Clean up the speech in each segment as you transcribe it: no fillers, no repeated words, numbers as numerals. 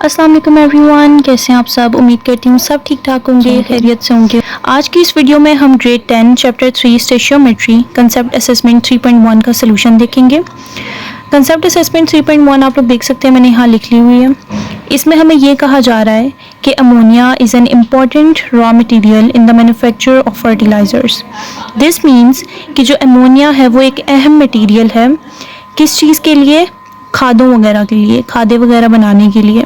अस्सलाम वालेकुम एवरीवन, कैसे हैं आप सब। उम्मीद करती हूँ सब ठीक ठाक होंगे, खैरियत से होंगे। आज की इस वीडियो में हम ग्रेड 10 चैप्टर 3 स्टेशियोमेट्री कंसेप्ट असेसमेंट 3.1 का सलूशन देखेंगे। कंसेप्ट असेसमेंट 3.1 आप लोग देख सकते हैं, मैंने यहाँ लिख ली हुई है। इसमें हमें ये कहा जा रहा है कि ammonia is an important raw material in the manufacture of fertilisers. This means कि जो अमोनिया है वो एक अहम मटेरियल है किस चीज़ के लिए, खादों वगैरह के लिए, खादें वगैरह बनाने के लिए।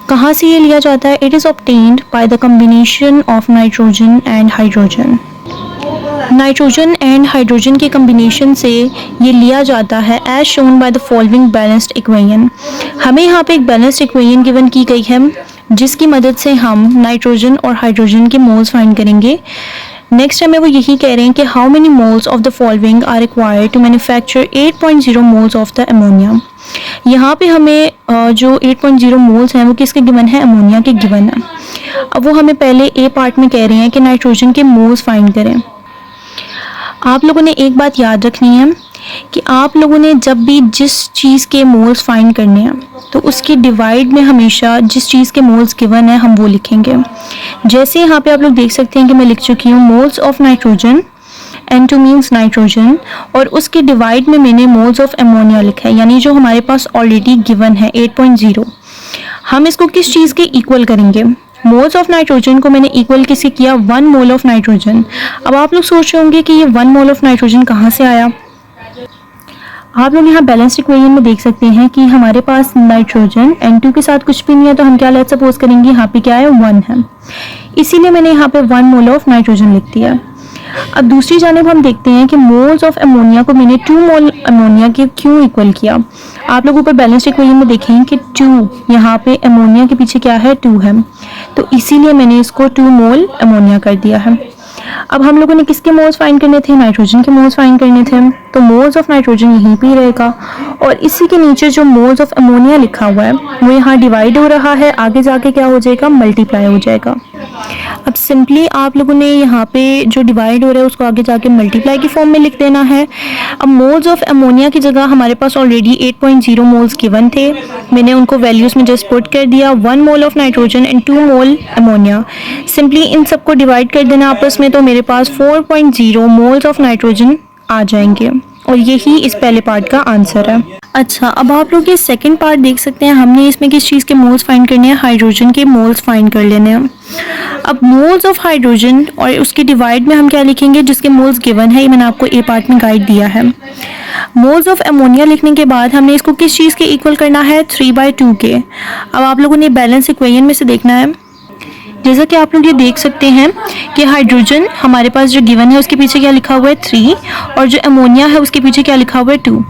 कहाँ से ये लिया जाता है? It is obtained by the combination of nitrogen and hydrogen. Nitrogen and hydrogen के कम्बिनेशन से ये लिया जाता है as shown by the following balanced equation. हमें यहाँ पे एक बैलेंस्ड इक्वेशन गिवन की गई है जिसकी मदद से हम नाइट्रोजन और हाइड्रोजन के मोल्स फाइंड करेंगे। नेक्स्ट हमें वो यही कह रहे हैं कि how many moles of the following are required to manufacture 8.0 moles of the ammonia. यहाँ पे हमें जो 8.0 मोल्स हैं वो किसके गिवन है? अमोनिया के गिवन है। अब वो हमें पहले ए पार्ट में कह रहे हैं कि नाइट्रोजन के मोल्स फाइंड करें। आप लोगों ने एक बात याद रखनी है कि आप लोगों ने जब भी जिस चीज़ के मोल्स फाइंड करने हैं तो उसकी डिवाइड में हमेशा जिस चीज़ के मोल्स गिवन है हम वो लिखेंगे। जैसे यहाँ पे आप लोग देख सकते हैं कि मैं लिख चुकी हूँ moles of nitrogen, N2 means nitrogen, और उसके डिवाइड में मैंने मोल्स ऑफ अमोनिया लिखा है, यानी जो हमारे पास ऑलरेडी गिवन है 8.0। हम इसको किस चीज़ के इक्वल करेंगे? मोल्स ऑफ नाइट्रोजन को मैंने इक्वल किससे किया? 1 मोल ऑफ नाइट्रोजन। अब आप लोग सोच रहे होंगे कि ये 1 मोल ऑफ नाइट्रोजन कहाँ से आया। आप लोग यहाँ बैलेंस्ड इक्वेशन में देख सकते हैं कि हमारे पास नाइट्रोजन N2 के साथ कुछ भी नहीं है, तो हम क्या लेट सपोज करेंगे यहाँ पे क्या है? 1 है, इसीलिए मैंने यहाँ पे 1 मोल ऑफ नाइट्रोजन लिख दिया। अब दूसरी जानिब हम देखते हैं कि मोल्स ऑफ अमोनिया को मैंने 2 मोल अमोनिया के क्यों इक्वल किया। आप लोग ऊपर बैलेंस्ड इक्वेशन में देखें कि 2 यहाँ पे अमोनिया के पीछे क्या है? 2 है, तो इसीलिए मैंने इसको 2 मोल अमोनिया कर दिया है। अब हम लोगों ने किसके मोल्स फाइंड करने थे? नाइट्रोजन के मोल्स फाइंड करने थे, तो मोल्स ऑफ नाइट्रोजन यहीं पे रहेगा और इसी के नीचे जो मोल्स ऑफ अमोनिया लिखा हुआ है वो यहाँ डिवाइड हो रहा है, आगे जाके क्या हो जाएगा? मल्टीप्लाई हो जाएगा। अब सिंपली आप लोगों ने यहाँ पे जो डिवाइड हो रहा है उसको आगे जाके मल्टीप्लाई की फॉर्म में लिख देना है। अब मोल्स ऑफ अमोनिया की जगह हमारे पास ऑलरेडी 8.0 मोल्स गिवन थे, मैंने उनको वैल्यूज़ में जस्ट पुट कर दिया, 1 mole of nitrogen and 2 mole ammonia. Simply इन सबको डिवाइड कर देना आपस में, तो मेरे पास 4.0 मोल्स ऑफ नाइट्रोजन आ जाएंगे और यही इस पहले पार्ट का आंसर है। अच्छा, अब आप लोग ये सेकंड पार्ट देख सकते हैं, हमने इसमें किस चीज़ के मोल्स फाइंड करने हैं? हाइड्रोजन के मोल्स फाइंड कर लेने हैं। अब मोल्स ऑफ हाइड्रोजन और उसके डिवाइड में हम क्या लिखेंगे? जिसके मोल्स गिवन है, ये मैंने आपको ए पार्ट में गाइड दिया है। मोल्स ऑफ अमोनिया लिखने के बाद हमने इसको किस चीज़ के इक्वल करना है? 3/2 के। अब आप लोगों ने बैलेंस इक्वेशन में से देखना है, जैसा कि आप लोग ये देख सकते हैं कि हाइड्रोजन हमारे पास जो गिवन है उसके पीछे क्या लिखा हुआ है? 3, और जो अमोनिया है उसके पीछे क्या लिखा हुआ है? 2।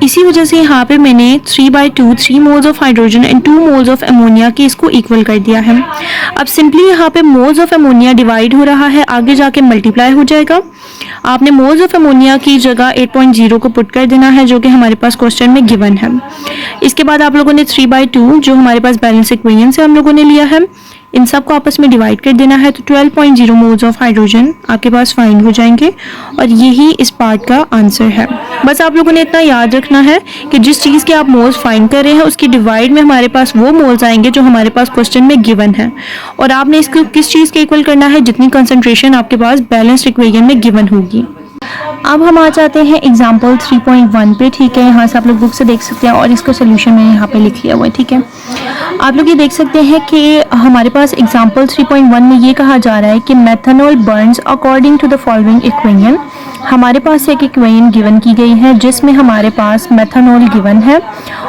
इसी वजह से यहाँ पे मैंने 3/2 3 moles of hydrogen and 2 moles of ammonia की इसको इक्वल कर दिया है। अब सिंपली यहाँ पे मोल्स ऑफ अमोनिया डिवाइड हो रहा है, आगे जाके मल्टीप्लाई हो जाएगा। आपने मोल्स ऑफ अमोनिया की जगह 8.0 को पुट कर देना है जो कि हमारे पास क्वेश्चन में गिवन है। इसके बाद आप लोगों ने 3/2 जो हमारे पास बैलेंस इक्वेशन से हम लोगों ने लिया है, इन सब को आपस में डिवाइड कर देना है, तो 12.0 मोल्स ऑफ हाइड्रोजन आपके पास फाइंड हो जाएंगे और यही इस पार्ट का आंसर है। बस आप लोगों ने इतना याद रखना है कि जिस चीज़ के आप मोल्स फाइंड कर रहे हैं उसकी डिवाइड में हमारे पास वो मोल्स आएंगे जो हमारे पास क्वेश्चन में गिवन है, और आपने इसको किस चीज़ के इक्वल करना है? जितनी कंसंट्रेशन आपके पास बैलेंस्ड इक्वेशन में गिवन होगी। अब हम आ जाते हैं एग्जाम्पल 3.1 पे, ठीक है। यहाँ से आप लोग बुक से देख सकते हैं और इसका सोल्यूशन मैंने यहाँ पे लिख लिया हुआ है, ठीक है। आप लोग ये देख सकते हैं कि हमारे पास एग्जाम्पल 3.1 में ये कहा जा रहा है कि methanol burns according to the following equation. हमारे पास एक इक्वेशन गिवन की गई है जिसमें हमारे पास मेथनॉल गिवन है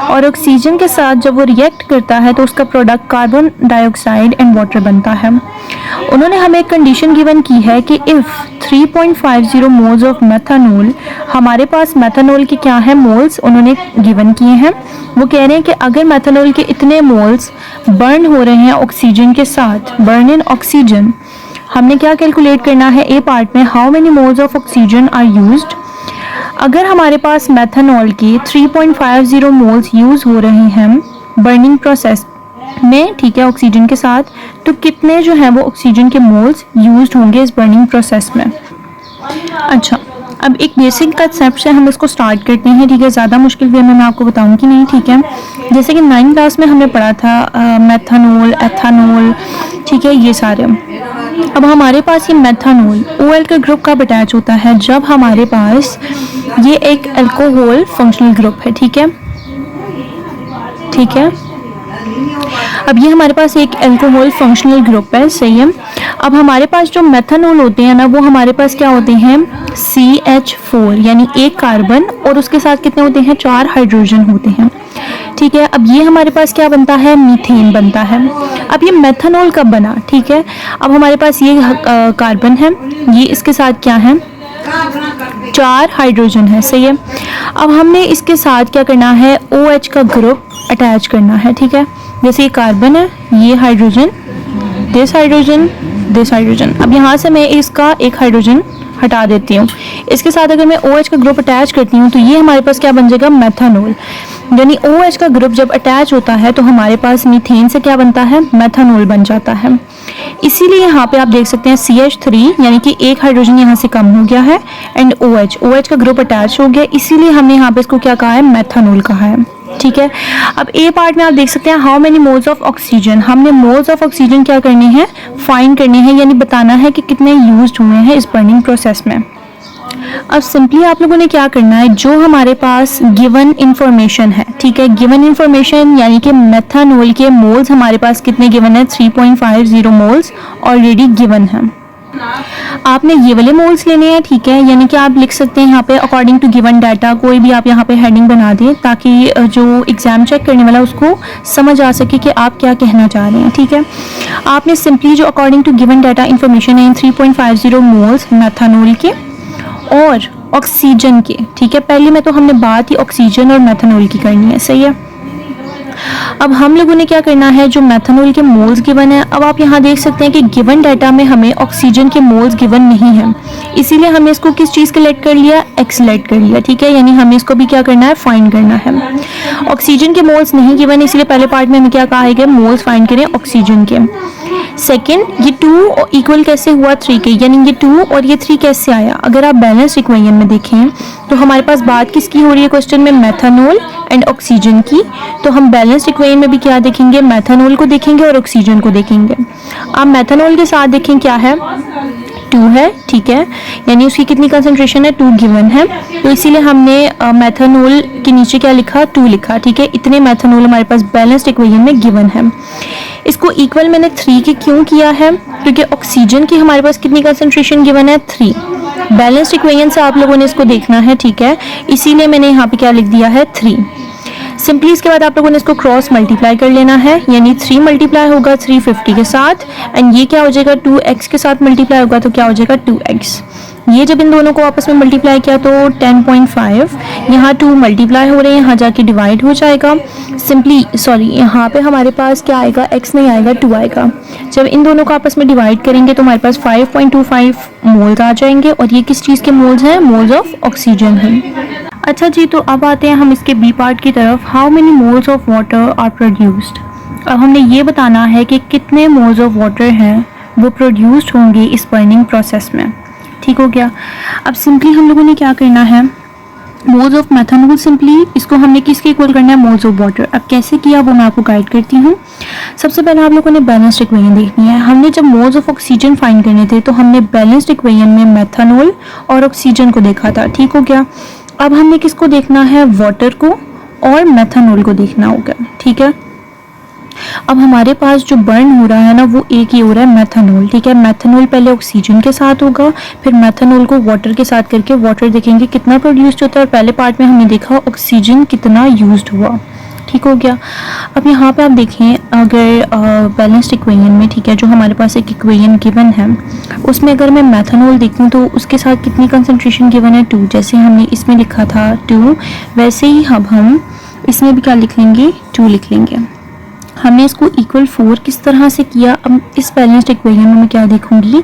और ऑक्सीजन के साथ जब वो रिएक्ट करता है तो उसका product carbon dioxide and water बनता है। उन्होंने हमें एक कंडीशन गिवन की है कि इफ़ 3.50 मोल्स ऑफ मेथनॉल, हमारे पास मेथनॉल के क्या है? मोल्स उन्होंने गिवन किए हैं। वो कह रहे हैं कि अगर मेथनॉल के इतने मोल्स बर्न हो रहे हैं ऑक्सीजन के साथ, बर्न इन ऑक्सीजन, हमने क्या कैलकुलेट करना है? ए पार्ट में how many moles of oxygen are used. अगर हमारे पास मेथनॉल के 3.50 मोल्स यूज़ हो रहे हैं बर्निंग प्रोसेस में, ठीक है, ऑक्सीजन के साथ, तो कितने जो हैं वो ऑक्सीजन के मोल्स यूज्ड होंगे इस बर्निंग प्रोसेस में। अच्छा, अब एक बेसिक कंसेप्ट से हम इसको स्टार्ट करते हैं, ठीक है। ज़्यादा मुश्किल वे में मैं आपको बताऊंगी नहीं, ठीक है। जैसे कि 9th क्लास में हमने पढ़ा था मेथनॉल, एथेनॉल, ठीक है, ये सारे। अब हमारे पास ये मेथनॉल OL का ग्रुप कब अटैच होता है? जब हमारे पास ये एक अल्कोहल फंक्शनल ग्रुप है, ठीक है, ठीक है। अब ये हमारे पास एक अल्कोहल फंक्शनल ग्रुप है, सही है। अब हमारे पास जो मेथनॉल होते हैं ना, वो हमारे पास क्या होते हैं? CH4, यानी एक कार्बन और उसके साथ कितने होते हैं? 4 हाइड्रोजन होते हैं, ठीक है। अब ये हमारे पास क्या बनता है? मीथेन बनता है। अब ये मेथनॉल कब बना? ठीक है, अब हमारे पास ये कार्बन है, ये इसके साथ क्या है? 4 हाइड्रोजन है, सही है। अब हमने इसके साथ क्या करना है? OH का ग्रुप अटैच करना है, ठीक है। जैसे ये कार्बन है, ये hydrogen, this hydrogen, this hydrogen. अब यहाँ से मैं इसका एक हाइड्रोजन हटा देती हूँ। इसके साथ अगर मैं OH का ग्रुप अटैच करती हूँ तो ये हमारे पास क्या बन जाएगा? मेथनॉल। यानी OH का ग्रुप जब अटैच होता है तो हमारे पास मीथेन से क्या बनता है? मेथनॉल बन जाता है। इसीलिए यहाँ पे आप देख सकते हैं CH3, यानी कि एक हाइड्रोजन यहाँ से कम हो गया है, एंड OH का ग्रुप अटैच हो गया, इसीलिए हमने यहाँ पे इसको क्या कहा है? मेथनॉल कहा है, ठीक है। अब ए पार्ट में आप देख सकते हैं how many moles of oxygen. हमने मोल्स ऑफ ऑक्सीजन क्या करने हैं? फाइंड करने हैं, यानी बताना है कि कितने यूज्ड हुए हैं इस बर्निंग प्रोसेस में। अब सिंपली आप लोगों ने क्या करना है? जो हमारे पास गिवन इंफॉर्मेशन है, ठीक है, गिवन इंफॉर्मेशन यानी कि मेथनॉल के मोल्स हमारे पास कितने गिवन है? 3.50 मोल्स ऑलरेडी गिवन है। आपने ये वाले मोल्स लेने हैं, ठीक है, यानी कि आप लिख सकते हैं यहाँ पे अकॉर्डिंग टू गिवन डाटा, कोई भी आप यहाँ पे हेडिंग बना दें ताकि जो एग्जाम चेक करने वाला उसको समझ आ सके कि आप क्या कहना चाह रहे हैं, ठीक है। आपने सिंपली जो according to given data information है 3.50 मोल्स मेथनॉल के और ऑक्सीजन के, ठीक है। पहले में तो हमने बात ही ऑक्सीजन और मेथनॉल की करनी है, सही है। अब हम लोगों ने क्या करना है? जो मेथनॉल के मोल्स गिवन है, अब आप यहाँ देख सकते हैं कि गिवन डाटा में हमें ऑक्सीजन के मोल्स गिवन नहीं है, इसीलिए हमने इसको किस चीज़ सेलेक्ट कर लिया? X सेलेक्ट कर लिया, ठीक है। यानी हमें इसको भी क्या करना है? फाइंड करना है। ऑक्सीजन के मोल्स नहीं गिवन, इसलिए पहले पार्ट में हमें क्या कहा है कि मोल्स फाइंड करें ऑक्सीजन के। सेकेंड, ये 2 इक्वल कैसे हुआ 3 के, यानी ये 2 और ये 3 कैसे आया? अगर आप बैलेंस इक्वेशन में देखें तो हमारे पास बात किसकी हो रही है क्वेश्चन में? मेथनॉल एंड ऑक्सीजन की। तो हम बैलेंस इक्वेशन में भी क्या देखेंगे? मेथनॉल को देखेंगे और ऑक्सीजन को देखेंगे। आप मेथनॉल के साथ देखें क्या है? 2 है, ठीक है, यानी उसकी कितनी कंसंट्रेशन है? 2 गिवन है, तो इसीलिए हमने मेथनॉल के नीचे क्या लिखा? 2 लिखा, ठीक है। इतने मेथनॉल हमारे पास बैलेंस्ड इक्वेशन में गिवन है। इसको इक्वल मैंने 3 के क्यों किया है? क्योंकि ऑक्सीजन की हमारे पास कितनी कंसंट्रेशन गिवन है? 3। बैलेंस्ड इक्वेशन से आप लोगों ने इसको देखना है, ठीक है, इसीलिए मैंने यहाँ पे क्या लिख दिया है? 3। सिंपली इसके बाद आप लोगों ने इसको क्रॉस मल्टीप्लाई कर लेना है, यानी 3 मल्टीप्लाई होगा 350 के साथ, एंड ये क्या हो जाएगा? 2x के साथ मल्टीप्लाई होगा तो क्या हो जाएगा? 2x। ये जब इन दोनों को आपस में मल्टीप्लाई किया तो 10.5, यहाँ 2 मल्टीप्लाई हो रहे हैं, यहाँ जाके डिवाइड हो जाएगा। सिंपली सॉरी, यहाँ पे हमारे पास क्या आएगा? x नहीं आएगा, 2 आएगा। जब इन दोनों को आपस में डिवाइड करेंगे तो हमारे पास 5.25 मोल्स आ जाएंगे, और ये किस चीज़ के मोल्स हैं? मोल्स ऑफ ऑक्सीजन हैं। अच्छा जी, तो अब आते हैं हम इसके बी पार्ट की तरफ। How many moles of water are produced. अब हमने ये बताना है कि कितने मोल्स ऑफ वाटर हैं वो प्रोड्यूस्ड होंगे इस बर्निंग प्रोसेस में, ठीक हो गया। अब सिंपली हम लोगों ने क्या करना है? मोल्स ऑफ मेथनॉल, सिंपली इसको हमने किसके इक्वल करना है? Moles of water. अब कैसे किया वो मैं आपको गाइड करती हूँ। सबसे पहले आप लोगों ने बैलेंस्ड इक्वेशन देखनी है। हमने जब मोल्स ऑफ ऑक्सीजन फाइंड करने थे तो हमने बैलेंस्ड इक्वेशन में मेथनॉल और ऑक्सीजन को देखा था, ठीक हो गया। अब हमने किसको देखना है? वाटर को और मेथनॉल को देखना होगा, ठीक है। अब हमारे पास जो बर्न हो रहा है ना वो एक ही हो रहा है, मेथनॉल, ठीक है। मेथनॉल पहले ऑक्सीजन के साथ होगा, फिर मेथनॉल को वाटर के साथ करके वाटर देखेंगे कितना प्रोड्यूस्ड होता है, और पहले पार्ट में हमने देखा ऑक्सीजन कितना यूज्ड हुआ, ठीक हो गया। अब यहाँ पे आप देखें, अगर बैलेंस्ड इक्वेशन में, ठीक है, जो हमारे पास एक इक्वेशन गिवन है उसमें अगर मैं मेथनॉल देखूँ तो उसके साथ कितनी कंसंट्रेशन गिवन है? 2। जैसे हमने इसमें लिखा था 2, वैसे ही अब हम इसमें भी क्या लिख लेंगे? 2 लिख लेंगे। हमने इसको इक्वल 4 किस तरह से किया? अब इस बैलेंस्ड इक्वेशन में मैं क्या देखूंगी?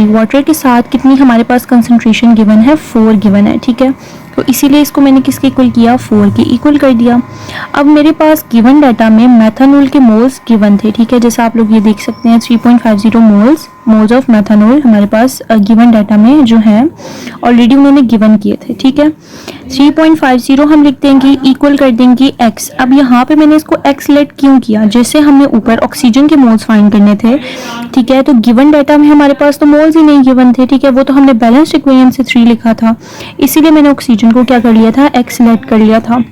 वाटर के साथ कितनी हमारे पास कंसंट्रेशन गिवन है? 4 गिवन है, ठीक है। तो इसीलिए इसको मैंने किसके इक्वल किया, 4 के इक्वल कर दिया। अब मेरे पास गिवन डाटा में मेथनॉल के मोल्स गिवन थे, ठीक है, जैसा आप लोग ये देख सकते हैं 3.50 मोल्स ऑफ मेथनॉल हमारे पास गिवन डाटा में जो है ऑलरेडी उन्होंने गिवन किए थे, ठीक है। 3.50 हम लिख देंगे, इक्वल कर देंगे x। अब यहाँ पे मैंने इसको x लेट क्यों किया, जैसे हमने ऊपर ऑक्सीजन के मोल्स फाइंड करने थे, ठीक है, तो गिवन डाटा में हमारे पास तो मोल्स ही नहीं गिवन थे, ठीक है, वो तो हमने बैलेंस्ड इक्वेशन से 3 लिखा था, इसीलिए मैंने ऑक्सीजन को क्या कर लिया था, x लेट कर लिया था।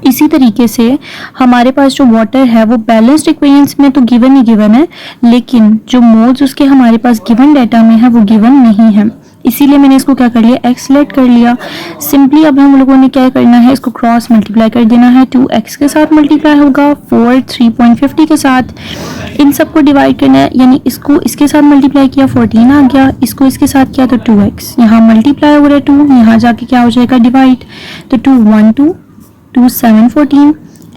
इसी तरीके से हमारे पास जो वाटर है वो बैलेंस्ड इक्वेशंस में तो गिवन ही गिवन है, लेकिन जो मोल्स उसके हमारे पास गिवन डाटा में है वो गिवन नहीं है, इसीलिए मैंने इसको क्या कर लिया, x लेट कर लिया। सिंपली अब हम लोगों ने क्या करना है, इसको क्रॉस मल्टीप्लाई कर देना है, 2x के साथ मल्टीप्लाई होगा, 4 3.50 के साथ, इन सबको डिवाइड करना है, यानी इसको इसके साथ मल्टीप्लाई किया 14 आ गया, इसको इसके साथ किया तो 2x, यहाँ मल्टीप्लाई हो रहा है 2, यहाँ जाके क्या हो जाएगा डिवाइड, तो 2 1 2 2 7 14,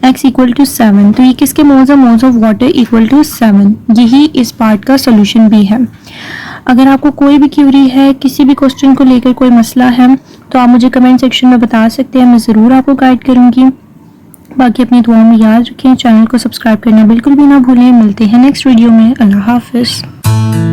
x इक्वल टू 7। तो ये किसके मोल्स है, moles of water equal to 7। यही इस पार्ट का सोल्यूशन भी है। अगर आपको कोई भी क्वेरी है, किसी भी क्वेश्चन को लेकर कोई मसला है, तो आप मुझे कमेंट सेक्शन में बता सकते हैं, मैं ज़रूर आपको गाइड करूँगी। बाकी अपनी दुआओं में याद रखें, चैनल को सब्सक्राइब करना बिल्कुल भी ना भूलें। मिलते हैं नेक्स्ट वीडियो में। अल्लाह हाफिज़।